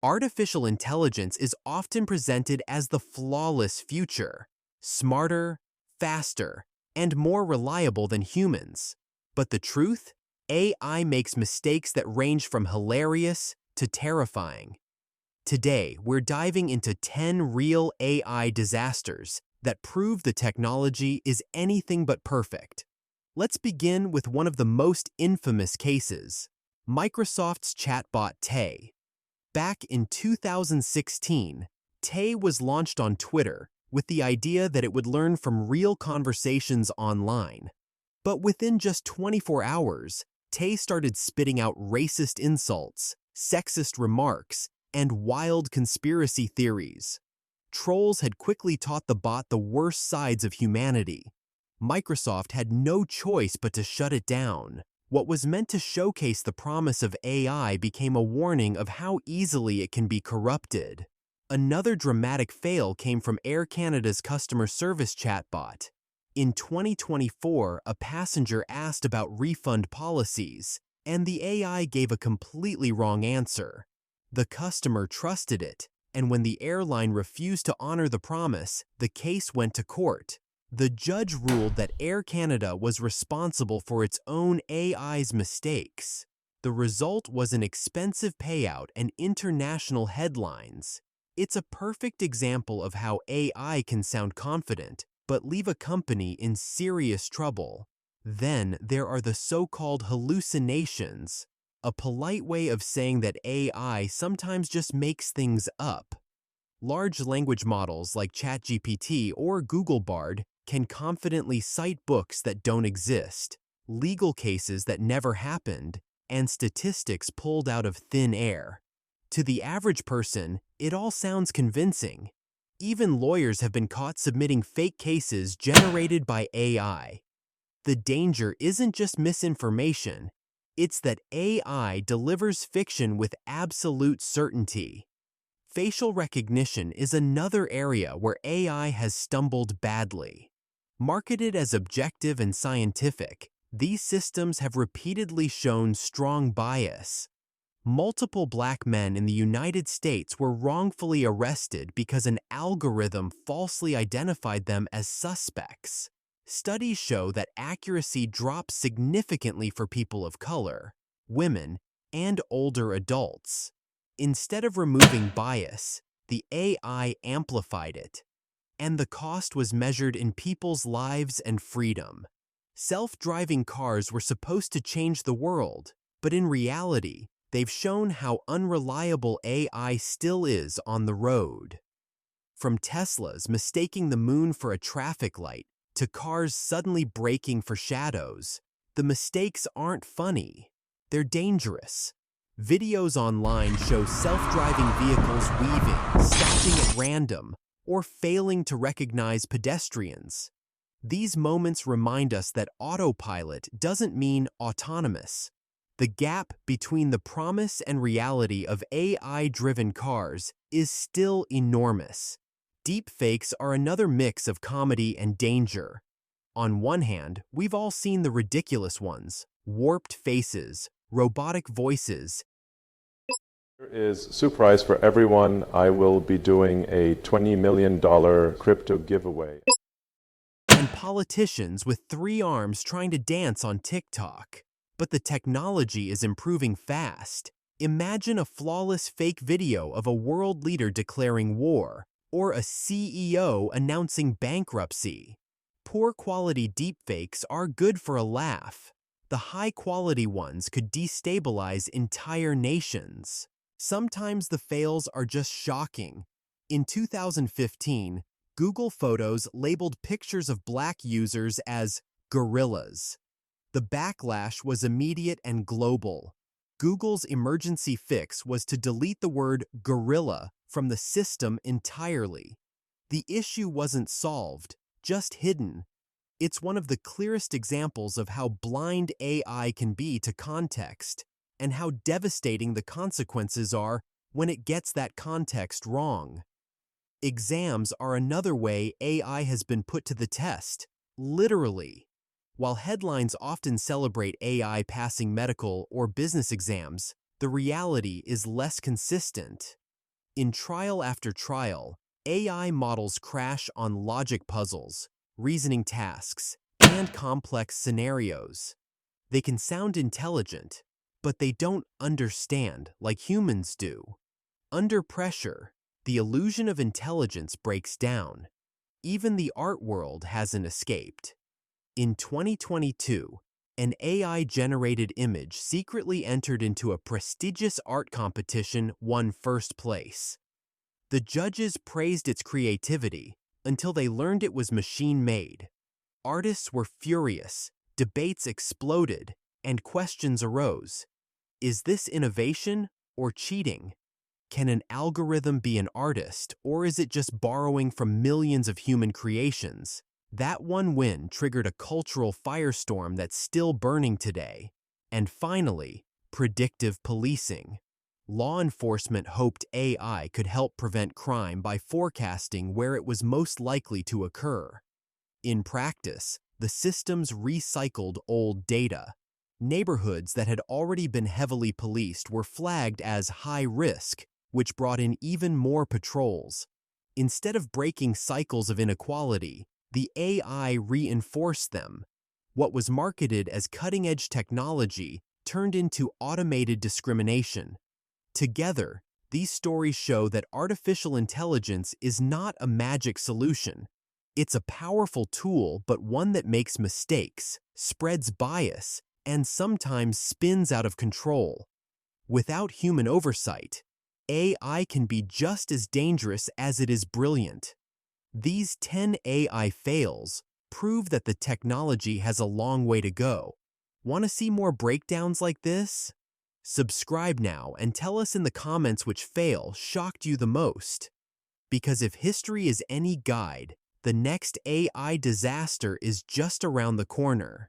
Artificial intelligence is often presented as the flawless future, smarter, faster, and more reliable than humans. But the truth? AI makes mistakes that range from hilarious to terrifying. Today, we're diving into 10 real AI disasters that prove the technology is anything but perfect. Let's begin with one of the most infamous cases, Microsoft's chatbot Tay. Back in 2016, Tay was launched on Twitter with the idea that it would learn from real conversations online. But within just 24 hours, Tay started spitting out racist insults, sexist remarks, and wild conspiracy theories. Trolls had quickly taught the bot the worst sides of humanity. Microsoft had no choice but to shut it down. What was meant to showcase the promise of AI became a warning of how easily it can be corrupted. Another dramatic fail came from Air Canada's customer service chatbot. In 2024, a passenger asked about refund policies, and the AI gave a completely wrong answer. The customer trusted it, and when the airline refused to honor the promise, the case went to court. The judge ruled that Air Canada was responsible for its own AI's mistakes. The result was an expensive payout and international headlines. It's a perfect example of how AI can sound confident, but leave a company in serious trouble. Then there are the so-called hallucinations, a polite way of saying that AI sometimes just makes things up. Large language models like ChatGPT or Google Bard can confidently cite books that don't exist, legal cases that never happened, and statistics pulled out of thin air. To the average person, it all sounds convincing. Even lawyers have been caught submitting fake cases generated by AI. The danger isn't just misinformation, it's that AI delivers fiction with absolute certainty. Facial recognition is another area where AI has stumbled badly. Marketed as objective and scientific, these systems have repeatedly shown strong bias. Multiple black men in the United States were wrongfully arrested because an algorithm falsely identified them as suspects. Studies show that accuracy drops significantly for people of color, women, and older adults. Instead of removing bias, the AI amplified it, and the cost was measured in people's lives and freedom. Self-driving cars were supposed to change the world, but in reality, they've shown how unreliable AI still is on the road. From Teslas mistaking the moon for a traffic light to cars suddenly braking for shadows, the mistakes aren't funny. They're dangerous. Videos online show self-driving vehicles weaving, stopping at random, or failing to recognize pedestrians. These moments remind us that autopilot doesn't mean autonomous. The gap between the promise and reality of AI-driven cars is still enormous. Deepfakes are another mix of comedy and danger. On one hand, we've all seen the ridiculous ones: warped faces, robotic voices. Here is surprise for everyone. I will be doing a $20 million crypto giveaway. And politicians with 3 arms trying to dance on TikTok. But the technology is improving fast. Imagine a flawless fake video of a world leader declaring war, or a CEO announcing bankruptcy. Poor quality deepfakes are good for a laugh. The high-quality ones could destabilize entire nations. Sometimes the fails are just shocking. In 2015, Google Photos labeled pictures of black users as gorillas. The backlash was immediate and global. Google's emergency fix was to delete the word gorilla from the system entirely. The issue wasn't solved, just hidden. It's one of the clearest examples of how blind AI can be to context, and how devastating the consequences are when it gets that context wrong. Exams are another way AI has been put to the test, literally. While headlines often celebrate AI passing medical or business exams, the reality is less consistent. In trial after trial, AI models crash on logic puzzles, reasoning tasks, and complex scenarios. They can sound intelligent, but they don't understand like humans do. Under pressure, the illusion of intelligence breaks down. Even the art world hasn't escaped. In 2022, an AI-generated image secretly entered into a prestigious art competition, won first place. The judges praised its creativity until they learned it was machine-made. Artists were furious, debates exploded, and questions arose. Is this innovation or cheating? Can an algorithm be an artist, or is it just borrowing from millions of human creations? That one win triggered a cultural firestorm that's still burning today. And finally, predictive policing. Law enforcement hoped AI could help prevent crime by forecasting where it was most likely to occur. In practice, the systems recycled old data. Neighborhoods that had already been heavily policed were flagged as high risk, which brought in even more patrols. Instead of breaking cycles of inequality, the AI reinforced them. What was marketed as cutting-edge technology turned into automated discrimination. Together, these stories show that artificial intelligence is not a magic solution. It's a powerful tool, but one that makes mistakes, spreads bias, and sometimes spins out of control. Without human oversight, AI can be just as dangerous as it is brilliant. These 10 AI fails prove that the technology has a long way to go. Want to see more breakdowns like this? Subscribe now and tell us in the comments which fail shocked you the most. Because if history is any guide, the next AI disaster is just around the corner.